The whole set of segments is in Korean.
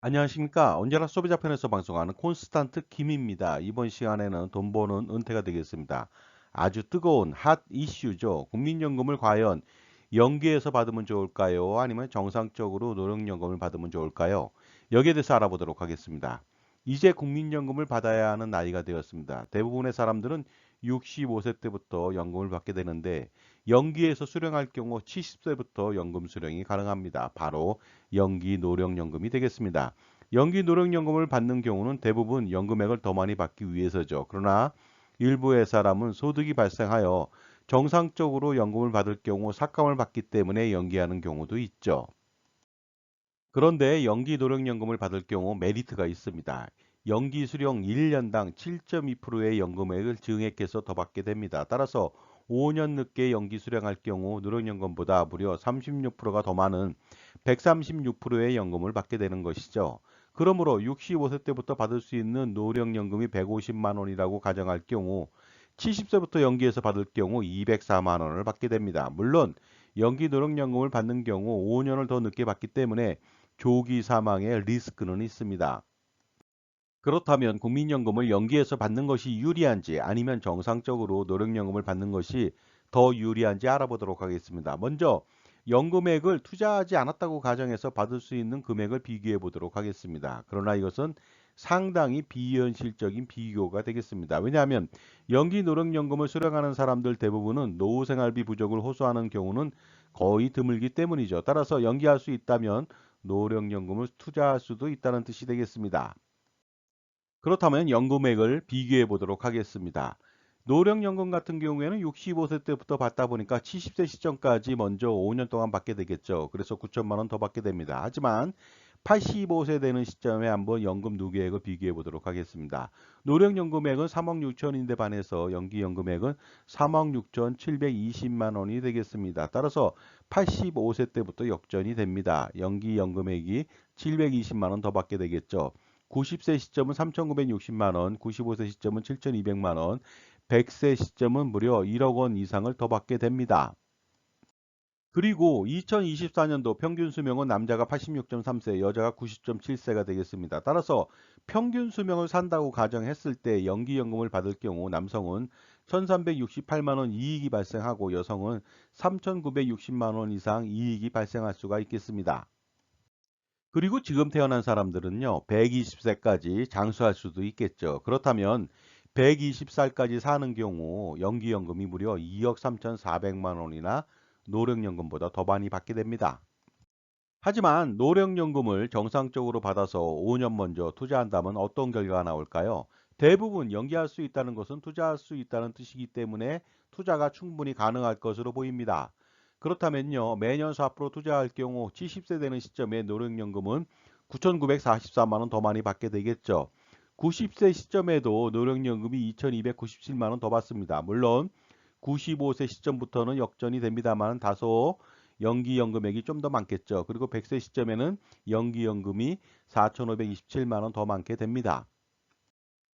안녕하십니까. 언제나 소비자 편에서 방송하는 콘스탄트 김입니다. 이번 시간에는 돈 버는 은퇴가 되겠습니다. 아주 뜨거운 핫 이슈죠. 국민연금을 과연 연기해서 받으면 좋을까요? 아니면 정상적으로 노령연금을 받으면 좋을까요? 여기에 대해서 알아보도록 하겠습니다. 이제 국민연금을 받아야 하는 나이가 되었습니다. 대부분의 사람들은 65세 때부터 연금을 받게 되는데 연기해서 수령할 경우 70세부터 연금 수령이 가능합니다. 바로 연기 노령연금이 되겠습니다. 연기 노령연금을 받는 경우는 대부분 연금액을 더 많이 받기 위해서죠. 그러나 일부의 사람은 소득이 발생하여 정상적으로 연금을 받을 경우 삭감을 받기 때문에 연기하는 경우도 있죠. 그런데 연기 노령연금을 받을 경우 메리트가 있습니다. 연기 수령 1년당 7.2%의 연금액을 증액해서 더 받게 됩니다. 따라서 5년 늦게 연기 수령할 경우 노령연금보다 무려 36%가 더 많은 136%의 연금을 받게 되는 것이죠. 그러므로 65세 때부터 받을 수 있는 노령연금이 150만 원이라고 가정할 경우 70세부터 연기해서 받을 경우 204만 원을 받게 됩니다. 물론 연기 노령연금을 받는 경우 5년을 더 늦게 받기 때문에 조기 사망의 리스크는 있습니다. 그렇다면 국민연금을 연기해서 받는 것이 유리한지 아니면 정상적으로 노령연금을 받는 것이 더 유리한지 알아보도록 하겠습니다. 먼저 연금액을 투자하지 않았다고 가정해서 받을 수 있는 금액을 비교해 보도록 하겠습니다. 그러나 이것은 상당히 비현실적인 비교가 되겠습니다. 왜냐하면 연기 노령연금을 수령하는 사람들 대부분은 노후생활비 부족을 호소하는 경우는 거의 드물기 때문이죠. 따라서 연기할 수 있다면 노령연금을 투자할 수도 있다는 뜻이 되겠습니다. 그렇다면 연금액을 비교해 보도록 하겠습니다. 노령연금 같은 경우에는 65세 때부터 받다 보니까 70세 시점까지 먼저 5년 동안 받게 되겠죠. 그래서 9천만 원 더 받게 됩니다. 하지만 85세 되는 시점에 한번 연금 누계액을 비교해 보도록 하겠습니다. 노령연금액은 3억 6천인데 반해서 연기연금액은 3억 6천720만 원이 되겠습니다. 따라서 85세 때부터 역전이 됩니다. 연기연금액이 720만 원 더 받게 되겠죠. 90세 시점은 3,960만 원, 95세 시점은 7,200만 원, 100세 시점은 무려 1억 원 이상을 더 받게 됩니다. 그리고 2024년도 평균 수명은 남자가 86.3세, 여자가 90.7세가 되겠습니다. 따라서 평균 수명을 산다고 가정했을 때 연기연금을 받을 경우 남성은 1,368만 원 이익이 발생하고 여성은 3,960만 원 이상 이익이 발생할 수가 있겠습니다. 그리고 지금 태어난 사람들은요, 120세까지 장수할 수도 있겠죠. 그렇다면 120살까지 사는 경우 연기연금이 무려 2억 3,400만 원이나 노령연금보다 더 많이 받게 됩니다. 하지만 노령연금을 정상적으로 받아서 5년 먼저 투자한다면 어떤 결과가 나올까요? 대부분 연기할 수 있다는 것은 투자할 수 있다는 뜻이기 때문에 투자가 충분히 가능할 것으로 보입니다. 그렇다면요, 매년 4% 투자할 경우 70세 되는 시점에 노령연금은 9,944만 원 더 많이 받게 되겠죠. 90세 시점에도 노령연금이 2,297만 원 더 받습니다. 물론 95세 시점부터는 역전이 됩니다만 다소 연기연금액이 좀 더 많겠죠. 그리고 100세 시점에는 연기연금이 4,527만 원 더 많게 됩니다.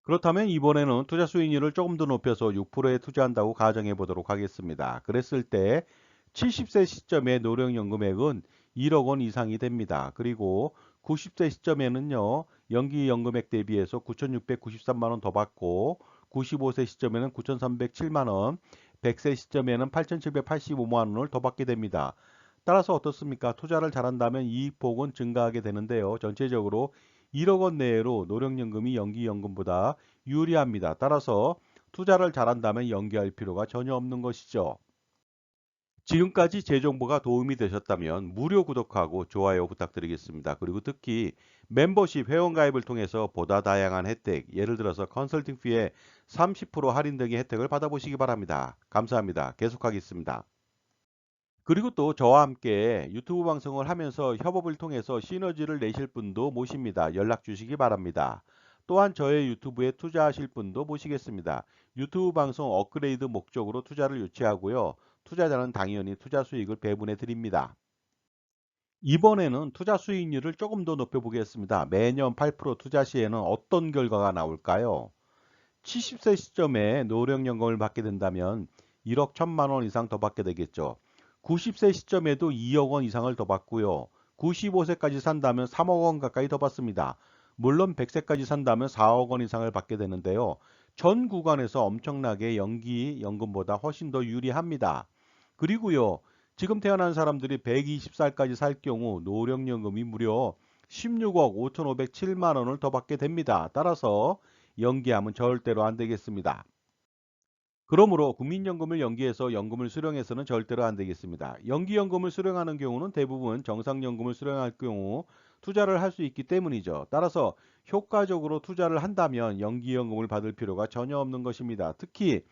그렇다면 이번에는 투자 수익률을 조금 더 높여서 6%에 투자한다고 가정해 보도록 하겠습니다. 그랬을 때 70세 시점의 노령연금액은 1억 원 이상이 됩니다. 그리고 90세 시점에는요, 연기연금액 대비해서 9,693만 원 더 받고 95세 시점에는 9,307만 원, 100세 시점에는 8,785만 원을 더 받게 됩니다. 따라서 어떻습니까? 투자를 잘한다면 이익폭은 증가하게 되는데요. 전체적으로 1억 원 내외로 노령연금이 연기연금보다 유리합니다. 따라서 투자를 잘한다면 연기할 필요가 전혀 없는 것이죠. 지금까지 제 정보가 도움이 되셨다면 무료 구독하고 좋아요 부탁드리겠습니다. 그리고 특히 멤버십 회원가입을 통해서 보다 다양한 혜택, 예를 들어서 컨설팅 피에 30% 할인 등의 혜택을 받아보시기 바랍니다. 감사합니다. 계속하겠습니다. 그리고 또 저와 함께 유튜브 방송을 하면서 협업을 통해서 시너지를 내실 분도 모십니다. 연락 주시기 바랍니다. 또한 저의 유튜브에 투자하실 분도 모시겠습니다. 유튜브 방송 업그레이드 목적으로 투자를 유치하고요. 투자자는 당연히 투자 수익을 배분해 드립니다. 이번에는 투자 수익률을 조금 더 높여 보겠습니다. 매년 8% 투자 시에는 어떤 결과가 나올까요? 70세 시점에 노령연금을 받게 된다면 1억 1천만 원 이상 더 받게 되겠죠. 90세 시점에도 2억 원 이상을 더 받고요. 95세까지 산다면 3억 원 가까이 더 받습니다. 물론 100세까지 산다면 4억 원 이상을 받게 되는데요. 전 구간에서 엄청나게 연기 연금보다 훨씬 더 유리합니다. 그리고요. 지금 태어난 사람들이 120살까지 살 경우 노령연금이 무려 16억 5,507만 원을 더 받게 됩니다. 따라서 연기하면 절대로 안 되겠습니다. 그러므로 국민연금을 연기해서 연금을 수령해서는 절대로 안 되겠습니다. 연기연금을 수령하는 경우는 대부분 정상연금을 수령할 경우 투자를 할 수 있기 때문이죠. 따라서 효과적으로 투자를 한다면 연기연금을 받을 필요가 전혀 없는 것입니다. 특히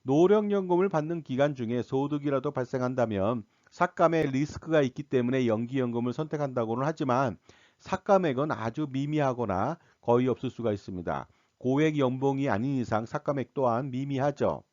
노령연금을 받는 기간 중에 소득이라도 발생한다면 삭감의 리스크가 있기 때문에 연기연금을 선택한다고는 하지만 삭감액은 아주 미미하거나 거의 없을 수가 있습니다. 고액 연봉이 아닌 이상 삭감액 또한 미미하죠.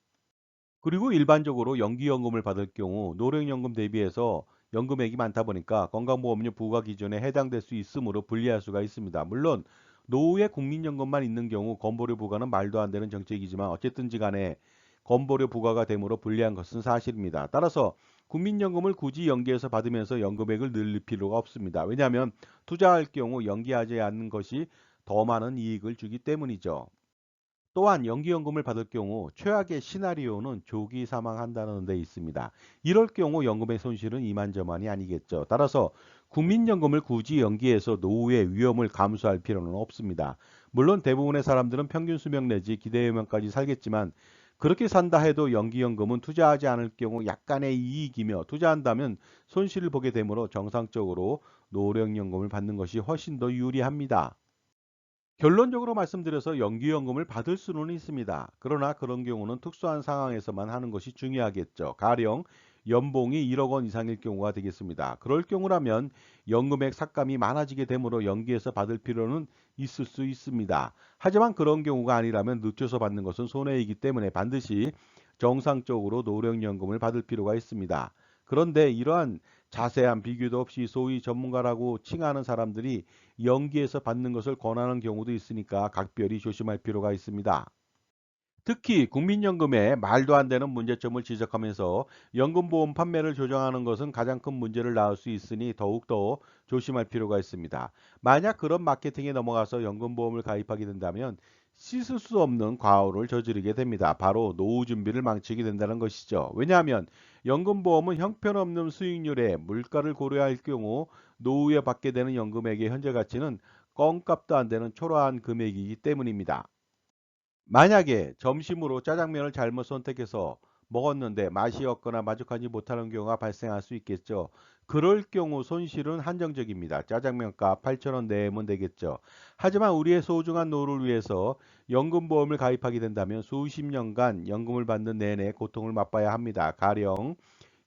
그리고 일반적으로 연기연금을 받을 경우 노령연금 대비해서 연금액이 많다 보니까 건강보험료 부과 기준에 해당될 수 있으므로 불리할 수가 있습니다. 물론 노후에 국민연금만 있는 경우 건보료 부과는 말도 안 되는 정책이지만 어쨌든지 간에 건보료 부과가 되므로 불리한 것은 사실입니다. 따라서 국민연금을 굳이 연기해서 받으면서 연금액을 늘릴 필요가 없습니다. 왜냐하면 투자할 경우 연기하지 않는 것이 더 많은 이익을 주기 때문이죠. 또한 연기연금을 받을 경우 최악의 시나리오는 조기 사망한다는 데 있습니다. 이럴 경우 연금의 손실은 이만저만이 아니겠죠. 따라서 국민연금을 굳이 연기해서 노후의 위험을 감수할 필요는 없습니다. 물론 대부분의 사람들은 평균 수명 내지 기대수명까지 살겠지만 그렇게 산다 해도 연기연금은 투자하지 않을 경우 약간의 이익이며 투자한다면 손실을 보게 되므로 정상적으로 노령연금을 받는 것이 훨씬 더 유리합니다. 결론적으로 말씀드려서 연기연금을 받을 수는 있습니다. 그러나 그런 경우는 특수한 상황에서만 하는 것이 중요하겠죠. 가령 연봉이 1억 원 이상일 경우가 되겠습니다. 그럴 경우라면 연금액 삭감이 많아지게 되므로 연기해서 받을 필요는 있을 수 있습니다. 하지만 그런 경우가 아니라면 늦춰서 받는 것은 손해이기 때문에 반드시 정상적으로 노령연금을 받을 필요가 있습니다. 그런데 이러한 자세한 비교도 없이 소위 전문가라고 칭하는 사람들이 연기해서 받는 것을 권하는 경우도 있으니까 각별히 조심할 필요가 있습니다. 특히 국민연금의 말도 안 되는 문제점을 지적하면서 연금보험 판매를 조정하는 것은 가장 큰 문제를 낳을 수 있으니 더욱더 조심할 필요가 있습니다. 만약 그런 마케팅에 넘어가서 연금보험을 가입하게 된다면 씻을 수 없는 과오를 저지르게 됩니다. 바로 노후 준비를 망치게 된다는 것이죠. 왜냐하면 연금보험은 형편없는 수익률에 물가를 고려할 경우 노후에 받게 되는 연금액의 현재 가치는 껌값도 안 되는 초라한 금액이기 때문입니다. 만약에 점심으로 짜장면을 잘못 선택해서 먹었는데 맛이 없거나 만족하지 못하는 경우가 발생할 수 있겠죠. 그럴 경우 손실은 한정적입니다. 짜장면값 8,000원 내면 되겠죠. 하지만 우리의 소중한 노후를 위해서 연금보험을 가입하게 된다면 수십 년간 연금을 받는 내내 고통을 맛봐야 합니다. 가령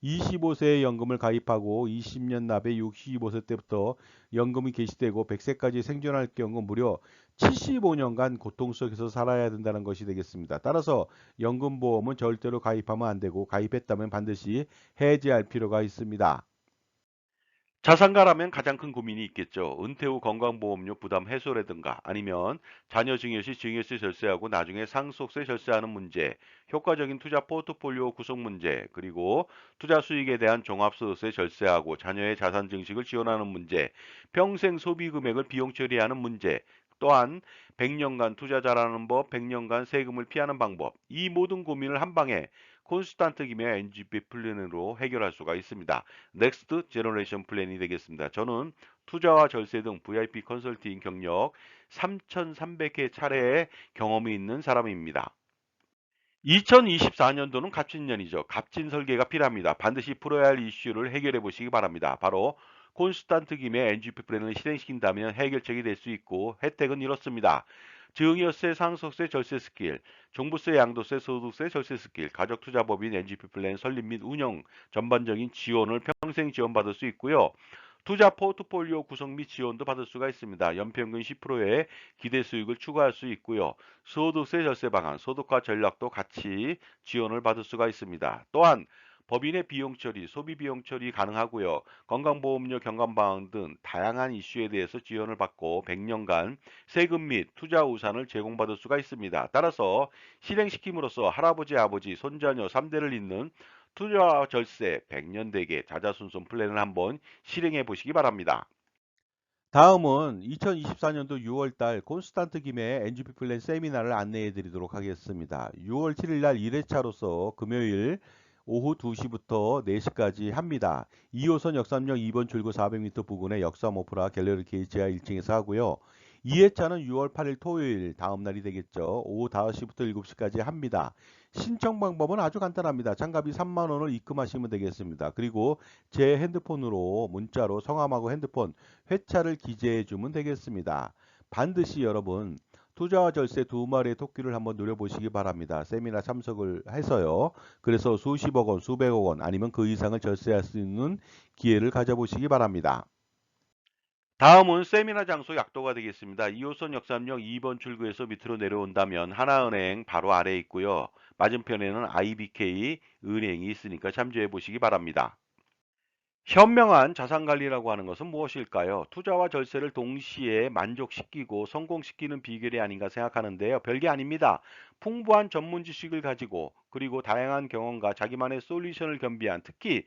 25세에 연금을 가입하고 20년 납에 65세 때부터 연금이 개시되고 100세까지 생존할 경우 무려 75년간 고통 속에서 살아야 된다는 것이 되겠습니다. 따라서 연금보험은 절대로 가입하면 안 되고 가입했다면 반드시 해지할 필요가 있습니다. 자산가라면 가장 큰 고민이 있겠죠. 은퇴 후 건강보험료 부담 해소라든가 아니면 자녀 증여 시 증여세 절세하고 나중에 상속세 절세하는 문제, 효과적인 투자 포트폴리오 구성 문제, 그리고 투자 수익에 대한 종합소득세 절세하고 자녀의 자산 증식을 지원하는 문제, 평생 소비 금액을 비용 처리하는 문제, 또한 100년간 투자 잘하는 법, 100년간 세금을 피하는 방법, 이 모든 고민을 한 방에 콘스탄트 김의 NGP 플랜으로 해결할 수가 있습니다. 넥스트 제너레이션 플랜이 되겠습니다. 저는 투자와 절세 등 VIP 컨설팅 경력 3,300회 차례의 경험이 있는 사람입니다. 2024년도는 갑진년이죠. 갑진 설계가 필요합니다. 반드시 풀어야 할 이슈를 해결해 보시기 바랍니다. 바로 콘스탄트 김의 NGP 플랜을 실행시킨다면 해결책이 될 수 있고 혜택은 이렇습니다. 증여세, 상속세, 절세 스킬, 종부세, 양도세, 소득세, 절세 스킬, 가족투자법인 NGP 플랜 설립 및 운영 전반적인 지원을 평생 지원받을 수 있고요. 투자 포트폴리오 구성 및 지원도 받을 수가 있습니다. 연평균 10%의 기대 수익을 추가할 수 있고요. 소득세 절세 방안, 소득화 전략도 같이 지원을 받을 수가 있습니다. 또한 법인의 비용 처리, 소비 비용 처리 가능하고요. 건강보험료 경감 방안 등 다양한 이슈에 대해서 지원을 받고 100년간 세금 및 투자 우산을 제공받을 수가 있습니다. 따라서 실행시킴으로써 할아버지, 아버지, 손자녀 3대를 잇는 투자와 절세 100년 대계 자자손손 플랜을 한번 실행해 보시기 바랍니다. 다음은 2024년도 6월달 콘스탄트 김의 NGP 플랜 세미나를 안내해 드리도록 하겠습니다. 6월 7일 날 1회차로서 금요일 오후 2시부터 4시까지 합니다. 2호선 역삼역 2번 출구 400m 부근의 역삼 오프라 갤러리 K 지하 1층에서 하고요. 2회차는 6월 8일 토요일 다음 날이 되겠죠. 오후 5시부터 7시까지 합니다. 신청 방법은 아주 간단합니다. 장갑이 3만 원을 입금하시면 되겠습니다. 그리고 제 핸드폰으로 문자로 성함하고 핸드폰 회차를 기재해 주면 되겠습니다. 반드시 여러분 투자와 절세 두 마리의 토끼를 한번 노려보시기 바랍니다. 세미나 참석을 해서요. 그래서 수십억 원, 수백억 원 아니면 그 이상을 절세할 수 있는 기회를 가져보시기 바랍니다. 다음은 세미나 장소 약도가 되겠습니다. 2호선 역삼역 2번 출구에서 밑으로 내려온다면 하나은행 바로 아래에 있고요. 맞은편에는 IBK 은행이 있으니까 참조해 보시기 바랍니다. 현명한 자산관리라고 하는 것은 무엇일까요? 투자와 절세를 동시에 만족시키고 성공시키는 비결이 아닌가 생각하는데요. 별게 아닙니다. 풍부한 전문 지식을 가지고 그리고 다양한 경험과 자기만의 솔루션을 겸비한 특히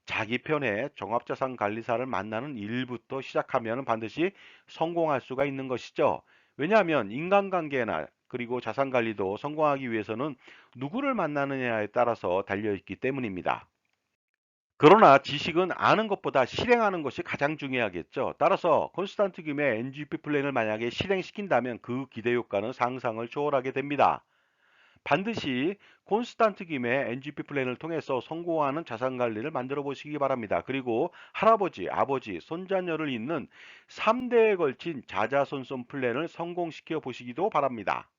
자기 편의 종합자산관리사를 만나는 일부터 시작하면 반드시 성공할 수가 있는 것이죠. 왜냐하면 인간관계나 그리고 자산관리도 성공하기 위해서는 누구를 만나느냐에 따라서 달려있기 때문입니다. 그러나 지식은 아는 것보다 실행하는 것이 가장 중요하겠죠. 따라서 콘스탄트 김의 NGP 플랜을 만약에 실행시킨다면 그 기대 효과는 상상을 초월하게 됩니다. 반드시 콘스탄트 김의 NGP 플랜을 통해서 성공하는 자산 관리를 만들어 보시기 바랍니다. 그리고 할아버지, 아버지, 손자녀를 잇는 3대에 걸친 자자손손 플랜을 성공시켜 보시기도 바랍니다.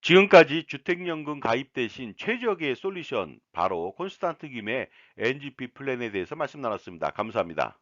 지금까지 주택연금 가입 대신 최적의 솔루션 바로 콘스탄트 김의 NGP 플랜에 대해서 말씀 나눴습니다. 감사합니다.